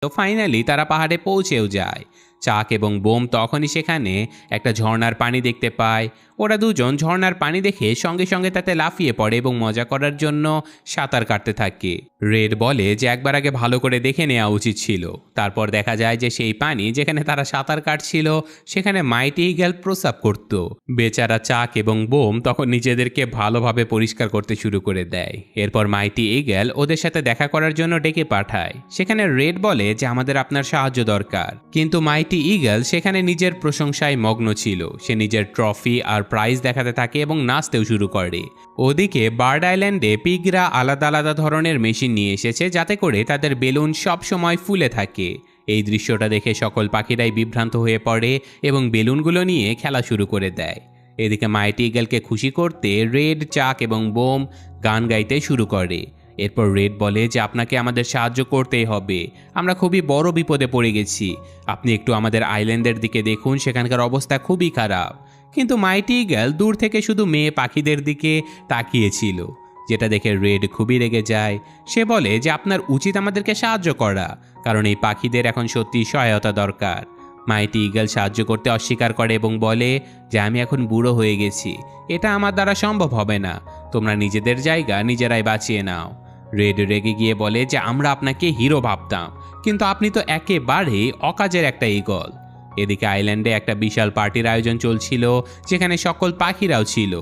তো ফাইনালি তারা পাহাড়ে পৌঁছেও যায়। চাক এবং বোম তখনই সেখানে একটা ঝর্ণার পানি দেখতে পায়। ওরা দুজন ঝর্ণার পানি দেখে সঙ্গে সঙ্গে তাতে লাফিয়ে পড়ে এবং মজা করার জন্য সাঁতার কাটতে থাকে। রেড বলে যে একবার আগে ভালো করে দেখে নেওয়া উচিত ছিল। তারপর দেখা যায় যে সেই পানি যেখানে তারা সাঁতার কাটছিল সেখানে মাইটি ঈগল প্রস্রাব করত। বেচারা চাক এবং বোম তখন নিজেদেরকে ভালোভাবে পরিষ্কার করতে শুরু করে দেয়। এরপর মাইটি ঈগল ওদের সাথে দেখা করার জন্য ডেকে পাঠায়। সেখানে রেড বলে যে আমাদের আপনার সাহায্য দরকার, কিন্তু মাইটি ঈগল সেখানে নিজের প্রশংসায় মগ্ন ছিল। সে নিজের ট্রফি আর প্রাইজ দেখাতে থাকে এবং নাচতেও শুরু করে। ওদিকে বার্ড আইল্যান্ডে পিগরা আলাদা আলাদা ধরনের মেশিন নিয়ে এসেছে যাতে করে তাদের বেলুন সব সময় ফুলে থাকে। এই দৃশ্যটা দেখে সকল পাখিরাই বিভ্রান্ত হয়ে পড়ে এবং বেলুনগুলো নিয়ে খেলা শুরু করে দেয়। এদিকে মাইটি ঈগলকে খুশি করতে রেড, চাক এবং বোম গান গাইতে শুরু করে। এরপর রেড বলে যে আপনাকে আমাদের সাহায্য করতেই হবে, আমরা খুবই বড় বিপদে পড়ে গেছি। আপনি একটু আমাদের আইল্যান্ডের দিকে দেখুন, সেখানকার অবস্থা খুবই খারাপ। কিন্তু মাইটি ঈগল দূর থেকে শুধু মেয়ে পাখিদের দিকে তাকিয়েছিল, যেটা দেখে রেড খুবই রেগে যায়। সে বলে যে আপনার উচিত আমাদেরকে সাহায্য করা, কারণ এই পাখিদের এখন সত্যি সহায়তা দরকার। মাইটি ঈগল সাহায্য করতে অস্বীকার করে এবং বলে যে আমি এখন বুড়ো হয়ে গেছি, এটা আমার দ্বারা সম্ভব হবে না, তোমরা নিজেদের জায়গা নিজেরাই বাঁচিয়ে নাও। রেড রেগে গিয়ে বলে যে আমরা আপনাকে হিরো ভাবতাম, কিন্তু আপনি তো একেবারেই অকাজের একটা ঈগল। এদিকে আইল্যান্ডে একটা বিশাল পার্টির আয়োজন চলছিল, যেখানে সকল পাখিরাও ছিল।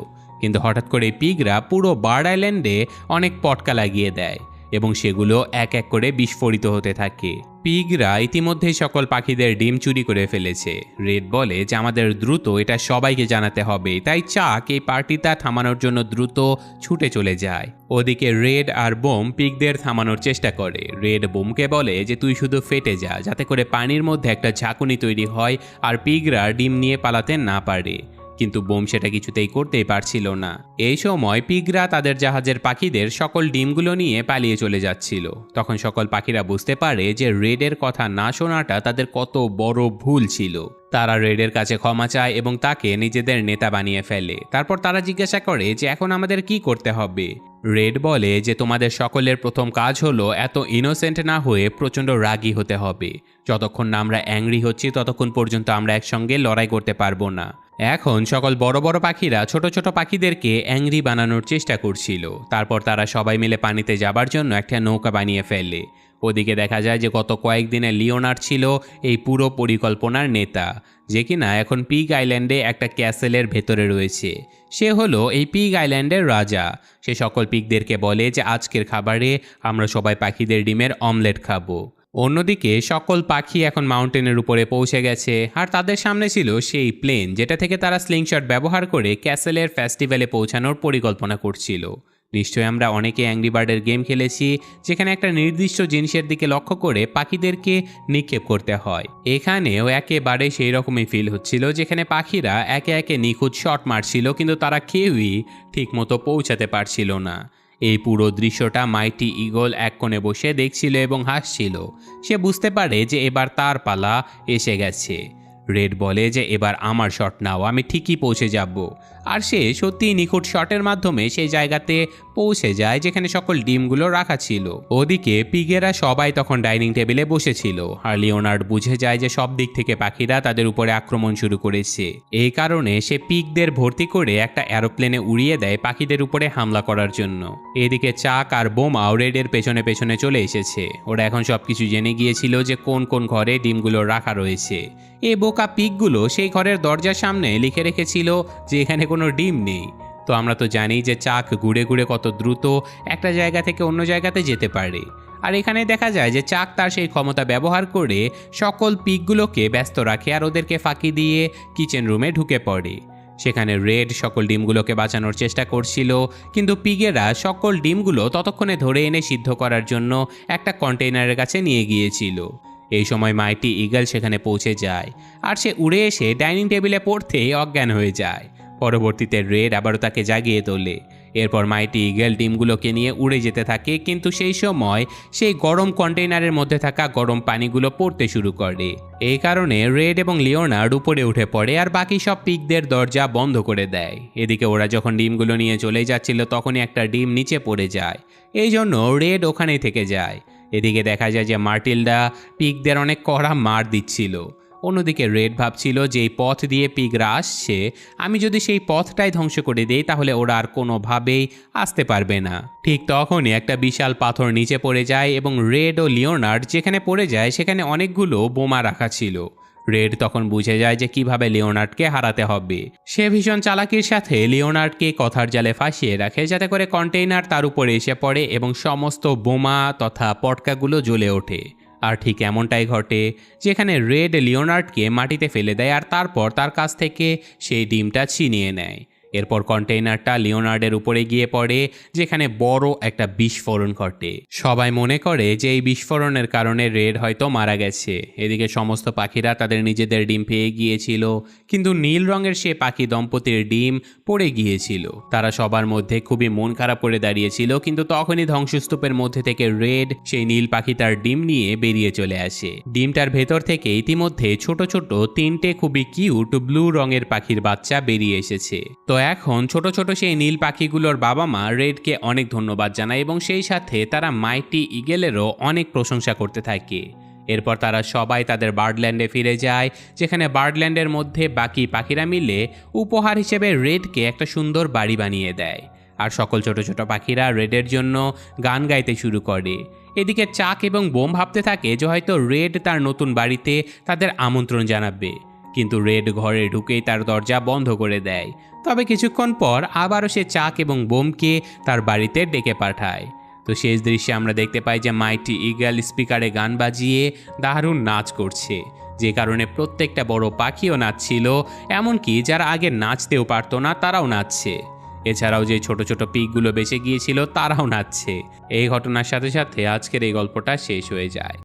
কিন্তু হঠাৎ করে পিগরা পুরো বার্ড আইল্যান্ডে অনেক পটকা লাগিয়ে দেয় এবং সেগুলো এক এক করে বিস্ফোরিত হতে থাকে। পিগরা ইতিমধ্যেই সকল পাখিদের ডিম চুরি করে ফেলেছে। রেড বলে যে আমাদের দ্রুত এটা সবাইকে জানাতে হবে, তাই চাক এই পার্টিটা থামানোর জন্য দ্রুত ছুটে চলে যায়। ওদিকে রেড আর বোম পিগদের থামানোর চেষ্টা করে। রেড বোমকে বলে যে তুই শুধু ফেটে যা, যাতে করে পানির মধ্যে একটা ঝাঁকুনি তৈরি হয় আর পিগরা ডিম নিয়ে পালাতে না পারে। কিন্তু বোম সেটা কিছুতেই করতেই পারছিল না। এই সময় পিগরা তাদের জাহাজের পাখিদের সকল ডিমগুলো নিয়ে পালিয়ে চলে যাচ্ছিল। তখন সকল পাখিরা বুঝতে পারে যে রেডের কথা না শোনাটা তাদের কত বড় ভুল ছিল। তারা রেডের কাছে ক্ষমা চায় এবং তাকে নিজেদের নেতা বানিয়ে ফেলে। তারপর তারা জিজ্ঞাসা করে যে এখন আমাদের কি করতে হবে। রেড বলে যে তোমাদের সকলের প্রথম কাজ হলো এত ইনোসেন্ট না হয়ে প্রচণ্ড রাগী হতে হবে। যতক্ষণ না আমরা অ্যাংরি হচ্ছি ততক্ষণ পর্যন্ত আমরা একসঙ্গে লড়াই করতে পারবো না। এখন সকল বড় বড় পাখিরা ছোট ছোট পাখিদেরকে অ্যাংরি বানানোর চেষ্টা করছিল। তারপর তারা সবাই মিলে পানিতে যাবার জন্য একটা নৌকা বানিয়ে ফেলে। ওদিকে দেখা যায় যে গত কয়েকদিনে লিওনার্ড ছিল এই পুরো পরিকল্পনার নেতা, যে কিনা এখন পিগ আইল্যান্ডে একটা ক্যাসেলের ভেতরে রয়েছে। সে হলো এই পিগ আইল্যান্ডের রাজা। সে সকল পিগদেরকে বলে যে আজকের খাবারে আমরা সবাই পাখিদের ডিমের অমলেট খাবো। অন্যদিকে সকল পাখি এখন মাউন্টেনের উপরে পৌঁছে গেছে আর তাদের সামনে ছিল সেই প্লেন যেটা থেকে তারা স্লিংশট ব্যবহার করে ক্যাসেলের ফেস্টিভ্যালে পৌঁছানোর পরিকল্পনা করছিল। নিশ্চয়ই আমরা অনেকে অ্যাংরি বার্ডের গেম খেলেছি, যেখানে একটা নির্দিষ্ট জিনিসের দিকে লক্ষ্য করে পাখিদেরকে নিক্ষেপ করতে হয়। এখানেও একেবারে সেই রকমই ফিল হচ্ছিল, যেখানে পাখিরা একে একে নিখুঁত শট মারছিল, কিন্তু তারা কেউই ঠিকমতো পৌঁছাতে পারছিল না। এই পুরো দৃশ্যটা মাইটি ঈগল এক কোণে বসে দেখছিল এবং হাসছিল। সে বুঝতে পারে যে এবার তার পালা এসে গেছে। রেড বলে যে এবার আমার শট নাও, আমি ঠিকই পৌঁছে যাব। আর সে সত্যিই নিখুঁত শটের মাধ্যমে সেই জায়গাতে পৌঁছে যায় যেখানে সকল ডিমগুলো রাখা ছিল। ওদিকে পিগেরা সবাই তখন ডাইনিং টেবিলে বসেছিল আর লিওনার্ড বুঝে যায় যে সব দিক থেকে পাখিরা তাদের উপরে আক্রমণ শুরু করেছে। এই কারণে সে পিগদের ভর্তি করে একটা এরোপ্লেনে উড়িয়ে দেয় পাখিদের উপরে হামলা করার জন্য। এদিকে চাক আর বোমাও রেডের পেছনে পেছনে চলে এসেছে। ওরা এখন সবকিছু জেনে গিয়েছিল যে কোন কোন ঘরে ডিমগুলো রাখা রয়েছে। এই বোকা পিগগুলো সেই ঘরের দরজার সামনে লিখে রেখেছিল যে এখানে কোনো ডিম নেই। তো আমরা তো জানি যে চাক ঘুরে ঘুরে কত দ্রুত একটা জায়গা থেকে অন্য জায়গাতে যেতে পারে। আর এখানে দেখা যায় যে চাক তার সেই ক্ষমতা ব্যবহার করে সকল পিগগুলোকে ব্যস্ত রাখে আর ওদেরকে ফাঁকি দিয়ে কিচেন রুমে ঢুকে পড়ে। সেখানে রেড সকল ডিমগুলোকে বাঁচানোর চেষ্টা করছিল, কিন্তু পিগেরা সকল ডিমগুলো ততক্ষণে ধরে এনে সিদ্ধ করার জন্য একটা কন্টেইনারের কাছে নিয়ে গিয়েছিল। এই সময় মাইটি ঈগল সেখানে পৌঁছে যায় আর সে উড়ে এসে ডাইনিং টেবিলে পড়তেই অজ্ঞান হয়ে যায়। পরবর্তীতে রেড আবারও তাকে জাগিয়ে তোলে। এরপর মাইটি ঈগল ডিমগুলোকে নিয়ে উড়ে যেতে থাকে, কিন্তু সেই সময় সেই গরম কন্টেইনারের মধ্যে থাকা গরম পানিগুলো পড়তে শুরু করে। এই কারণে রেড এবং লিওনার্ড উপরে উঠে পড়ে আর বাকি সব পিগদের দরজা বন্ধ করে দেয়। এদিকে ওরা যখন ডিমগুলো নিয়ে চলে যাচ্ছিল তখনই একটা ডিম নিচে পড়ে যায়। এই জন্য রেড ওখানেই থেকে যায়। এদিকে দেখা যায় যে মার্টিলডা পিগদের অনেক কড়া মার দিচ্ছিল। অন্যদিকে রেড ভাবছিল যে এই পথ দিয়ে পিগরা আসছে, আমি যদি সেই পথটাই ধ্বংস করে দিই তাহলে ওরা আর কোনোভাবেই আসতে পারবে না। ঠিক তখনই একটা বিশাল পাথর নিচে পড়ে যায় এবং রেড ও লিওনার্ড যেখানে পড়ে যায় সেখানে অনেকগুলো বোমা রাখা ছিল। রেড তখন বুঝে যায় যে কিভাবে লিওনার্ডকে হারাতে হবে। সে ভীষণ চালাকির সাথে লিওনার্ডকে কথার জালে ফাঁসিয়ে রাখে যাতে করে কন্টেইনার তার উপরে এসে পড়ে এবং সমস্ত বোমা তথা পটকাগুলো জ্বলে ওঠে। আর ঠিক এমনটাই ঘটে, যেখানে রেড লিওনার্ডকে মাটিতে ফেলে দেয় আর তারপর তার কাছ থেকে সেই ডিমটা ছিনিয়ে নেয়। এরপর কন্টেইনারটা লিওনার্ডের উপরে গিয়ে পড়ে, যেখানে বড় একটা বিস্ফোরণ ঘটে। সবাই মনে করে যে এই বিস্ফোরণের কারণে রেড হয়তো মারা গেছে। এদিকে সমস্ত পাখিরা তাদের নিজেদের ডিম পেয়ে গিয়েছিল, কিন্তু নীল রঙের সে পাখি দম্পতির ডিম পড়ে গিয়েছিল। তারা সবার মধ্যে খুবই মন খারাপ করে দাঁড়িয়েছিল, কিন্তু তখনই ধ্বংসস্তূপের মধ্যে থেকে রেড সেই নীল পাখিটার ডিম নিয়ে বেরিয়ে চলে আসে। ডিমটার ভেতর থেকে ইতিমধ্যে ছোট ছোট 3টে খুবই কিউট ব্লু রঙের পাখির বাচ্চা বেরিয়ে এসেছে। তো এখন ছোট ছোট সেই নীল পাখিগুলোর বাবা মা রেডকে অনেক ধন্যবাদ জানায় এবং সেই সাথে তারা মাইটি ইগেলেরও অনেক প্রশংসা করতে থাকে। এরপর তারা সবাই তাদের বার্ডল্যান্ডে ফিরে যায়, যেখানে বার্ডল্যান্ডের মধ্যে বাকি পাখিরা মিলে উপহার হিসেবে রেডকে একটা সুন্দর বাড়ি বানিয়ে দেয়। আর সকল ছোট ছোট পাখিরা রেডের জন্য গান গাইতে শুরু করে। এদিকে চাক এবং বোম ভাবতে থাকে যে হয়তো রেড তার নতুন বাড়িতে তাদের আমন্ত্রণ জানাবে, কিন্তু রেড ঘরে ঢুকেই তার দরজা বন্ধ করে দেয়। তবে কিছুক্ষণ পর আবারও সে চাক এবং বোমকে তার বাড়িতে ডেকে পাঠায়। তো শেষ দৃশ্যে আমরা দেখতে পাই যে মাইটি ইগল স্পিকারে গান বাজিয়ে দারুণ নাচ করছে, যে কারণে প্রত্যেকটা বড় পাখিও নাচছিল, এমনকি যারা আগে নাচতেও পারতো না তারাও নাচছে। এছাড়াও যে ছোট ছোট পিগগুলো বেঁচে গিয়েছিল তারাও নাচছে। এই ঘটনার সাথে সাথে আজকের এই গল্পটা শেষ হয়ে যায়।